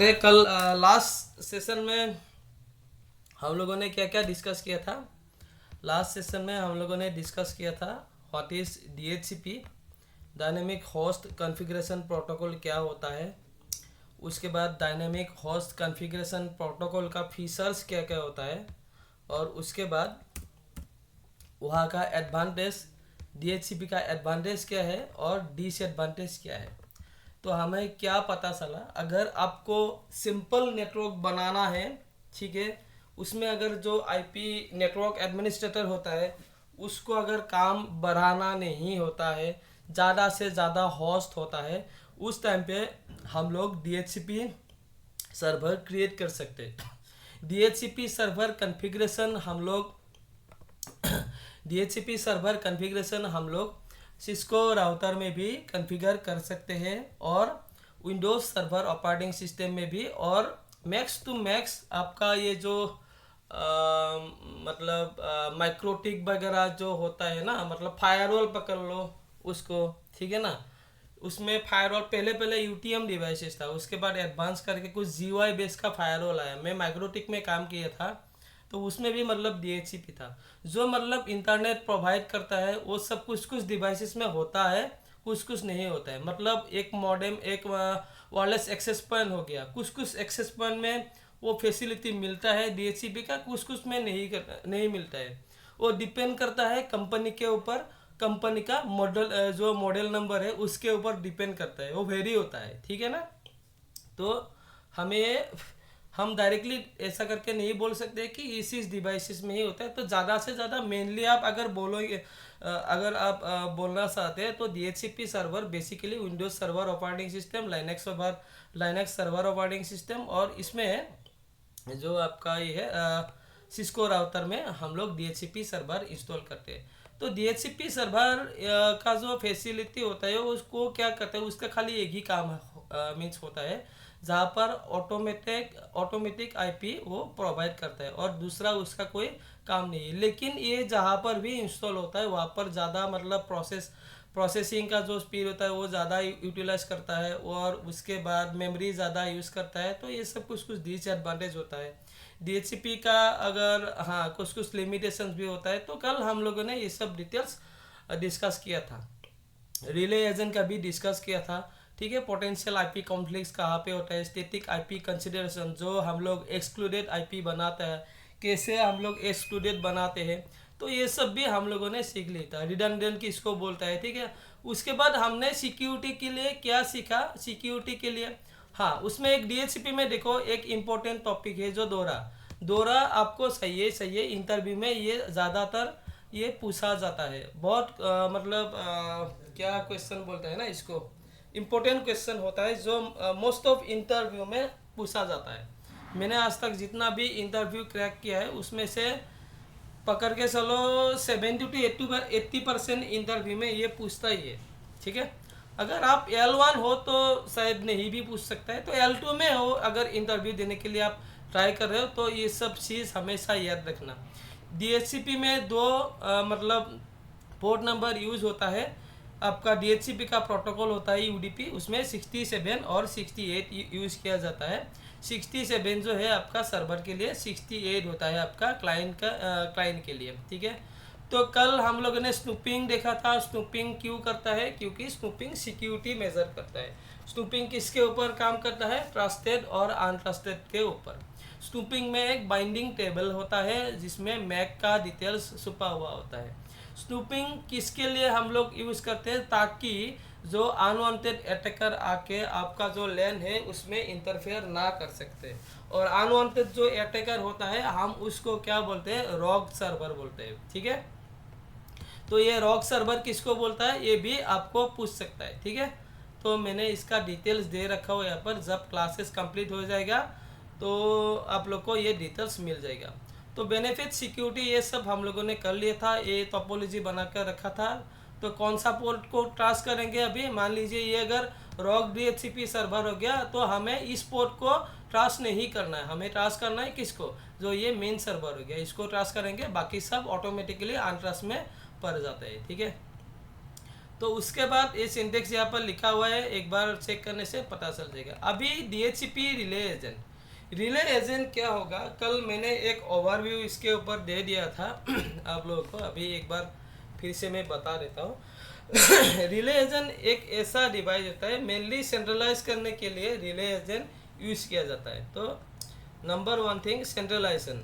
करते हैं। कल लास्ट सेशन में हम लोगों ने क्या क्या डिस्कस किया था। लास्ट सेशन में हम लोगों ने डिस्कस किया था what is DHCP, dynamic host configuration protocol क्या होता है। उसके बाद डायनेमिक होस्ट कॉन्फ़िगरेशन प्रोटोकॉल का फीचर्स क्या क्या होता है, और उसके बाद वहाँ का एडवांटेज, DHCP का एडवांटेज क्या है और डिसएडवांटेज क्या है। तो हमें क्या पता चला, अगर आपको सिंपल नेटवर्क बनाना है, ठीक है, उसमें अगर जो आईपी नेटवर्क एडमिनिस्ट्रेटर होता है उसको अगर काम बढ़ाना नहीं होता है, ज़्यादा से ज़्यादा होस्ट होता है, उस टाइम पे हम लोग DHCP सर्वर क्रिएट कर सकते हैं। DHCP सर्वर कॉन्फ़िगरेशन हम लोग सिस्को राउटर में भी कॉन्फ़िगर कर सकते हैं, और विंडोज़ सर्वर ऑपरेटिंग सिस्टम में भी, और मैक्स टू मैक्स आपका ये जो मतलब माइक्रोटिक वगैरह जो होता है ना, मतलब फायरवॉल पकड़ लो उसको, ठीक है ना। उसमें फायरवॉल पहले पहले UTM डिवाइसेस था, उसके बाद एडवांस करके कुछ GUI बेस का फायरवॉल आया। मैं माइक्रोटिक में काम किया था, तो उसमें भी मतलब DHCP था, जो मतलब इंटरनेट प्रोवाइड करता है। वो सब कुछ कुछ डिवाइसेस में होता है, कुछ कुछ नहीं होता है। मतलब एक मॉडेम, एक वायरलेस एक्सेस पॉइंट हो गया, कुछ कुछ एक्सेस पॉइंट में वो फैसिलिटी मिलता है DHCP का, कुछ कुछ में नहीं मिलता है। वो डिपेंड करता है कंपनी के ऊपर, कंपनी का मॉडल, जो मॉडल नंबर है उसके ऊपर डिपेंड करता है, वो वेरी होता है, ठीक है ना। तो हमें हम डायरेक्टली ऐसा करके नहीं बोल सकते कि इस डिवाइसेस में ही होता है। तो ज़्यादा से ज़्यादा मेनली आप अगर बोलोगे, अगर आप बोलना चाहते हैं, तो DHCP server basically Windows server operating system, Linux server operating system, और इसमें जो आपका ये है सिस्को राउटर में हम लोग DHCP सर्वर इंस्टॉल करते हैं। तो DHCP सर्वर का जो फैसिलिटी होता है उसको क्या करता है, उसका खाली एक ही काम मीन्स होता है, जहाँ पर ऑटोमेटिक आईपी वो प्रोवाइड करता है, और दूसरा उसका कोई काम नहीं है। लेकिन ये जहाँ पर भी इंस्टॉल होता है वहाँ पर ज़्यादा मतलब प्रोसेसिंग का जो स्पीड होता है वो ज़्यादा यूटिलाइज करता है, और उसके बाद मेमोरी ज़्यादा यूज़ करता है। तो ये सब कुछ कुछ डिसएडवांटेज होता है DHCP का। अगर हाँ, कुछ कुछ लिमिटेशंस भी होता है। तो कल हम लोगों ने ये सब डिटेल्स डिस्कस किया था, रिले एजेंट का भी डिस्कस किया था, ठीक है। पोटेंशियल आईपी कॉन्फ्लिक्ट्स कहाँ पे होता है, स्टैटिक आईपी कंसिडरेशन, जो हम लोग एक्सक्लूडेड आईपी बनाते हैं, कैसे हम लोग एक्सक्लूडेड बनाते हैं, तो ये सब भी हम लोगों ने सीख लिया था। रिडंडेंट किसको बोलता है, ठीक है। उसके बाद हमने सिक्योरिटी के लिए क्या सीखा, सिक्योरिटी के लिए हाँ, उसमें एक DHCP में देखो एक इम्पोर्टेंट टॉपिक है जो दौरा आपको सही है इंटरव्यू में ये ज़्यादातर ये पूछा जाता है। बहुत मतलब क्या क्वेश्चन बोलते हैं ना इसको, इम्पोर्टेंट क्वेश्चन होता है जो मोस्ट ऑफ इंटरव्यू में पूछा जाता है। मैंने आज तक जितना भी इंटरव्यू क्रैक किया है उसमें से पकड़ के चलो 70 to 80% इंटरव्यू में ये पूछता ही है, ठीक है। अगर आप L1 हो तो शायद नहीं भी पूछ सकता है, तो L2 में हो अगर इंटरव्यू देने के लिए आप ट्राई कर रहे हो, तो ये सब चीज़ हमेशा याद रखना। DHCP में दो मतलब पोर्ट नंबर यूज होता है। आपका DHCP का प्रोटोकॉल होता है UDP, उसमें 67 और 68 यूज़ किया जाता है। 67 जो है आपका सर्वर के लिए, 68 होता है आपका क्लाइंट के लिए, ठीक है। तो कल हम लोगों ने स्नूपिंग देखा था। स्नूपिंग क्यों करता है, क्योंकि स्नूपिंग सिक्योरिटी मेजर करता है। स्नूपिंग किसके ऊपर काम करता है, ट्रस्टेड और अनट्रस्टेड के ऊपर। स्नूपिंग में एक बाइंडिंग टेबल होता है जिसमें मैक का डिटेल्स छुपा हुआ होता है। स्नूपिंग किसके लिए हम लोग यूज़ करते हैं, ताकि जो अनवांटेड अटैकर आके आपका जो लैन है उसमें इंटरफेयर ना कर सकते। और अनवांटेड जो अटैकर होता है हम उसको क्या बोलते हैं, रॉग सर्वर बोलते हैं, ठीक है। तो ये रॉग सर्वर किसको बोलता है ये भी आपको पूछ सकता है, ठीक है। तो मैंने इसका डिटेल्स दे रखा हो यहाँ पर, जब क्लासेस कंप्लीट हो जाएगा तो आप लोग को ये डिटेल्स मिल जाएगा। तो बेनिफिट, सिक्योरिटी, ये सब हम लोगों ने कर लिया था, ये टोपोलॉजी बना कर रखा था। तो कौन सा पोर्ट को ट्रांस करेंगे अभी, मान लीजिए ये अगर रॉग DHCP सर्वर हो गया तो हमें इस पोर्ट को ट्रांस नहीं करना है, हमें ट्रांस करना है किसको, जो ये मेन सर्वर हो गया इसको ट्रांस करेंगे, बाकी सब ऑटोमेटिकली अनट्रांस में पड़ जाता है, ठीक है। तो उसके बाद ये सिंटेक्स यहाँ पर लिखा हुआ है, एक बार चेक करने से पता चल जाएगा। अभी DHCP relay agent, relay agent क्या होगा, कल मैंने एक ओवरव्यू इसके ऊपर दे दिया था आप लोगों को, अभी एक बार फिर से मैं बता देता हूँ। रिले एजेंट एक ऐसा डिवाइस होता है, मेनली सेंट्रलाइज करने के लिए रिले एजेंट यूज किया जाता है। तो नंबर वन थिंग, सेंट्रलाइजेशन।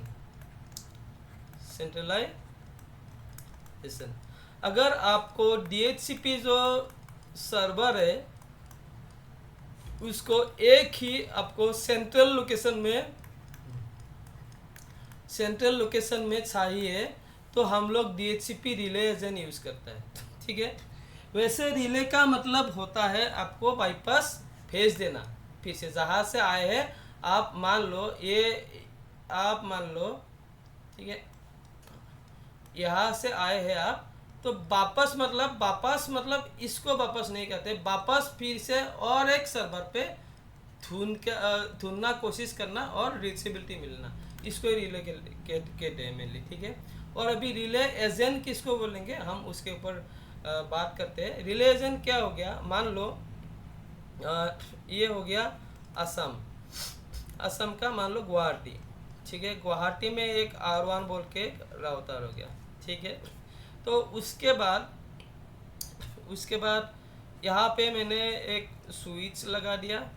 अगर आपको DHCP जो सर्वर है उसको एक ही आपको सेंट्रल लोकेशन में चाहिए तो हम लोग DHCP रिले एजेंट यूज करता है, ठीक है। वैसे रिले का मतलब होता है आपको बाईपास भेज देना, फिर से जहाँ से आए हैं आप मान लो ठीक है, यहाँ से आए हैं आप, तो वापस मतलब इसको वापस नहीं कहते, वापस फिर से और एक सर्वर पे ढूंढना कोशिश करना और रीचेबिलिटी मिलना, इसको रिले कहते हैं मेनली, ठीक है। और अभी रिले एजेंट किसको बोलेंगे हम उसके ऊपर बात करते हैं। रिले एजेंट क्या हो गया, मान लो ये हो गया असम का मान लो गुवाहाटी, ठीक है। गुवाहाटी में एक R1 बोल के राउटर हो गया, ठीक है। तो उसके बाद यहाँ पे मैंने एक स्विच लगा दिया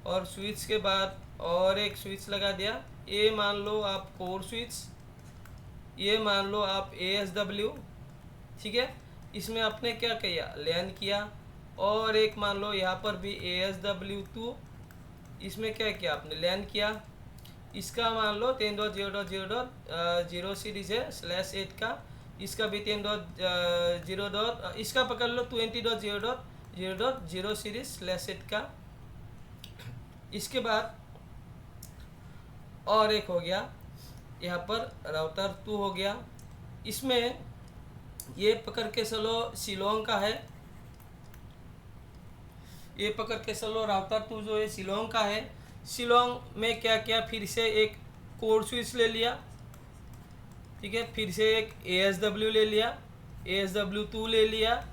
और स्विच के बाद और एक स्विच लगा दिया। ये मान लो आप कोर स्विच, ये मान लो आप ASW, ठीक है। इसमें आपने क्या किया, लैन किया। और एक मान लो यहाँ पर भी ASW2, इसमें क्या किया आपने, लैन किया। इसका मान लो 10.0.0.0 सीरीज है /8 का, इसका भी 10.0. इसका पकड़ लो 20.0.0.0 सीरीज /8 का। इसके बाद और एक हो गया यहाँ पर राउटर 2 हो गया। इसमें ये पकड़ के चलो शिलोंग का है, ये पकड़ के चलो राउटर 2 जो है शिलोंग का है। शिलोंग में क्या किया, फिर से एक कोर स्विच ले लिया, ठीक है। फिर से एक ASW ले लिया, ASW2 ले लिया।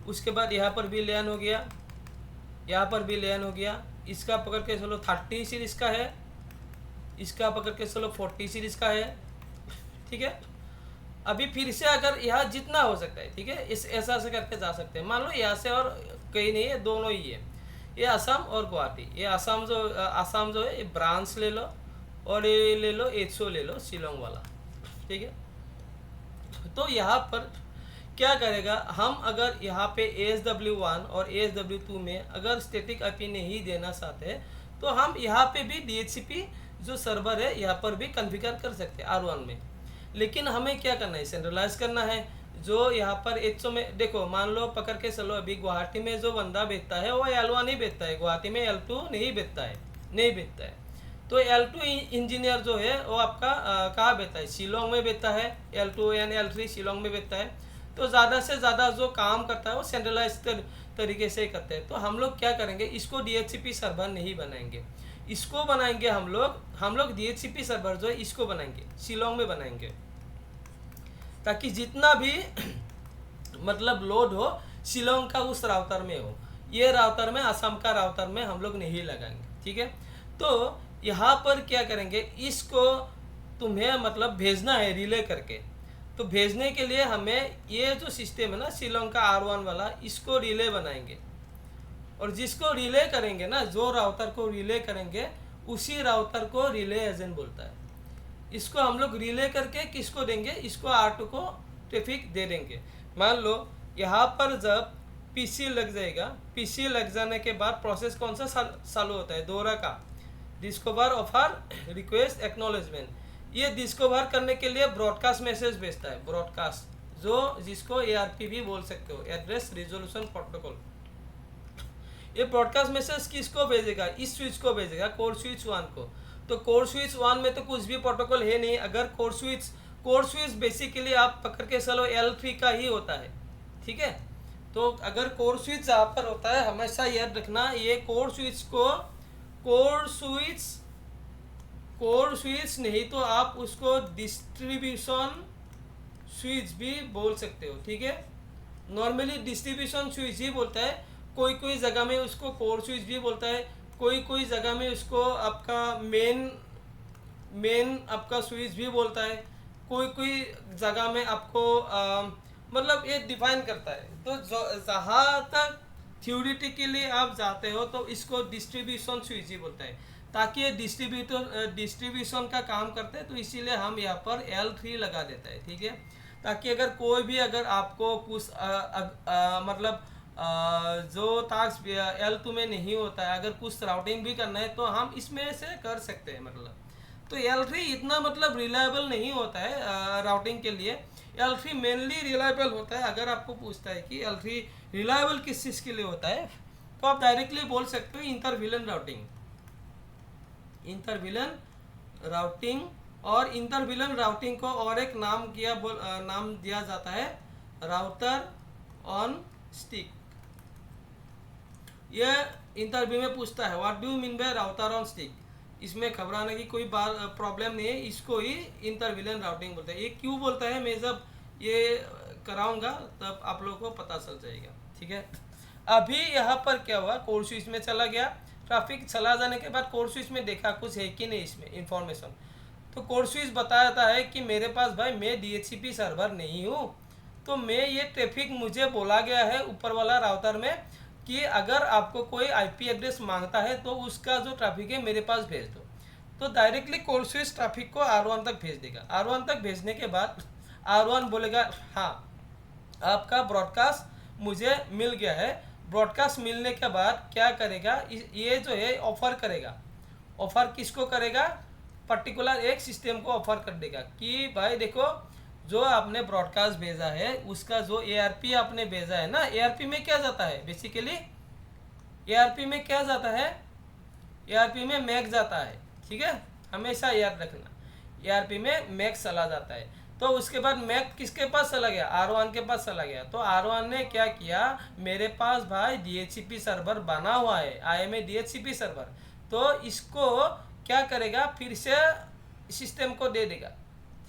उसके बाद यहाँ पर भी लैन हो गया, यहाँ पर भी लैन हो गया। इसका पकड़ के चलो 30 सीरीज का है, इसका पकड़ के चलो 40 सीरीज का है, ठीक है। अभी फिर से अगर यहाँ जितना हो सकता है, ठीक है, इस ऐसा से करके जा सकते हैं। मान लो यहाँ से और कहीं नहीं है, दोनों ही है, ये असम और गुवाहाटी। ये असम जो है ये ब्रांच ले लो और ये ले लो HO ले लो शिलोंग वाला, ठीक है। तो यहाँ पर क्या करेगा, हम अगर यहाँ पे ASW1 और ASW2 में अगर स्टैटिक IP नहीं देना चाहते तो हम यहाँ पे भी DHCP जो सर्वर है यहाँ पर भी कॉन्फ़िगर कर सकते हैं R1 में। लेकिन हमें क्या करना है, सेंट्रलाइज करना है। जो यहाँ पर HO में देखो, मान लो पकड़ के चलो, अभी गुवाहाटी में जो बंदा बेचता है वो L1 ही बेचता है, गुवाहाटी में L2 नहीं बेचता है। तो L2 इंजीनियर जो है वो आपका कहाँ बेचता है, शिलोंग में बेचता है। L2 यानी L3 शिलोंग में बेचता है। तो ज़्यादा से ज़्यादा जो काम करता है वो सेंट्रलाइज तरीके से करते हैं। तो हम लोग क्या करेंगे, इसको DHCP सर्वर नहीं बनाएंगे, इसको बनाएंगे हम लोग DHCP सर्वर जो है इसको बनाएंगे, शिलोंग में बनाएंगे, ताकि जितना भी मतलब लोड हो शिलोंग का उस राउटर में हो। ये राउटर में, असम का राउटर में हम लोग नहीं लगाएंगे, ठीक है। तो यहाँ पर क्या करेंगे, इसको तुम्हें मतलब भेजना है रिले करके। तो भेजने के लिए हमें ये जो सिस्टम है ना शिलोंग का R1 वाला, इसको रिले बनाएंगे। और जिसको रिले करेंगे ना, जो राउटर को रिले करेंगे उसी राउटर को रिले एजेंट बोलता है। इसको हम लोग रिले करके किसको देंगे, इसको R2 को ट्रैफिक दे देंगे। मान लो यहाँ पर जब PC लग जाएगा, PC लग जाने के बाद प्रोसेस कौन सा चालू होता है, दोहरा का डिस्कवर ऑफर रिक्वेस्ट एक्नॉलेजमेंट। ये डिस्कवर करने के लिए ब्रॉडकास्ट मैसेज भेजता है, ब्रॉडकास्ट जिसको ARP भी बोल सकते हो, एड्रेस रिजोल्यूशन प्रोटोकॉल। ये ब्रॉडकास्ट मैसेज किसको भेजेगा, इस स्विच को भेजेगा, कोर स्विच 1 को। तो कोर स्विच 1 में तो कुछ भी प्रोटोकॉल है नहीं। अगर कोर स्विच बेसिकली आप पकड़ के चलो L3 का ही होता है, ठीक है। तो अगर कोर स्विच जहाँ पर होता है, हमेशा याद रखना, ये कोर स्विच को कोर स्विच नहीं तो आप उसको डिस्ट्रीब्यूशन स्विच भी बोल सकते हो, ठीक है। नॉर्मली डिस्ट्रीब्यूशन स्विच ही बोलता है, कोई कोई जगह में उसको कोर स्विच भी बोलता है, कोई कोई जगह में उसको आपका मेन मेन आपका स्विच भी बोलता है, कोई कोई जगह में आपको मतलब ये डिफाइन करता है। तो जहाँ तक थ्योरेटिकली आप जाते हो तो इसको डिस्ट्रीब्यूशन स्विच ही बोलता है, ताकि ये डिस्ट्रीब्यूशन का काम करते हैं, तो इसीलिए हम यहाँ पर L3 लगा देता है, ठीक है। ताकि अगर कोई भी अगर आपको कुछ मतलब जो टास्क L2 में नहीं होता है, अगर कुछ राउटिंग भी करना है तो हम इसमें से कर सकते हैं मतलब। तो L3 इतना मतलब रिलायबल नहीं होता है राउटिंग के लिए। L3 मेनली रिलायबल होता है, अगर आपको पूछता है कि L3 रिलायबल किस चीज़ के लिए होता है, तो आप डायरेक्टली बोल सकते हो इंटर राउटिंग। इंटर राउटिंग और इंटर राउटिंग को और एक नाम दिया जाता है राउटर ऑन स्टिक। यह इंटरव्यू में पूछता है what do you mean by router on stick. इसमें घबराने की कोई बात प्रॉब्लम नहीं है, इसको ही इंटर राउटिंग बोलते हैं। ये क्यों बोलता है, मैं जब ये कराऊंगा तब आप लोगों को पता चल जाएगा, ठीक है। अभी यहाँ पर क्या हुआ, कोर स्विच में चला गया, ट्रैफिक चला जाने के बाद कोर स्विच में देखा कुछ है कि नहीं इसमें इंफॉर्मेशन। तो कोर स्विच बताता है कि मेरे पास भाई मैं DHCP सर्वर नहीं हूँ, तो मैं ये ट्रैफिक मुझे बोला गया है ऊपर वाला राउटर में कि अगर आपको कोई IP एड्रेस मांगता है तो उसका जो ट्रैफिक है मेरे पास भेज दो। तो डायरेक्टली कोर स्विच ट्रैफिक को R1 तक भेज देगा। R1 तक भेजने के बाद R1 बोलेगा हाँ आपका ब्रॉडकास्ट मुझे मिल गया है। ब्रॉडकास्ट मिलने के बाद क्या करेगा, ये जो है ऑफर करेगा। ऑफर किसको करेगा, पर्टिकुलर एक सिस्टम को ऑफर कर देगा कि भाई देखो जो आपने ब्रॉडकास्ट भेजा है उसका जो ARP आपने भेजा है ना, ARP में क्या जाता है बेसिकली, ARP में क्या जाता है, ARP में मैक जाता है, ठीक है, हमेशा याद रखना। ARP में मैक चला जाता है। तो उसके बाद मैक किसके पास चला गया, R1 के पास चला गया। तो R1 ने क्या किया, मेरे पास भाई DHCP सर्वर बना हुआ है, IMA DHCP सर्वर, तो इसको क्या करेगा फिर से सिस्टम को दे देगा,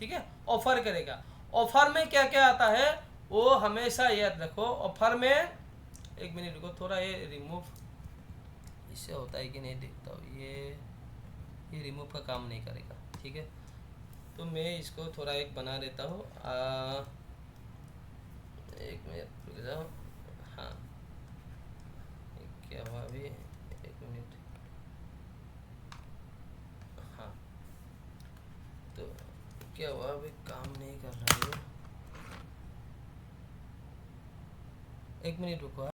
ठीक है, ऑफर करेगा। ऑफर में क्या क्या आता है वो हमेशा याद रखो। ऑफर में एक मिनट रुको, थोड़ा ये रिमूव इससे होता है कि नहीं देखता हूँ, ये रिमूव का काम नहीं करेगा, ठीक है। तो मैं इसको थोड़ा एक बना देता हूँ, एक मिनट रुक जाओ। हाँ क्या हुआ अभी, एक मिनट। हाँ तो क्या हुआ अभी, काम नहीं कर रहा है, एक मिनट रुको।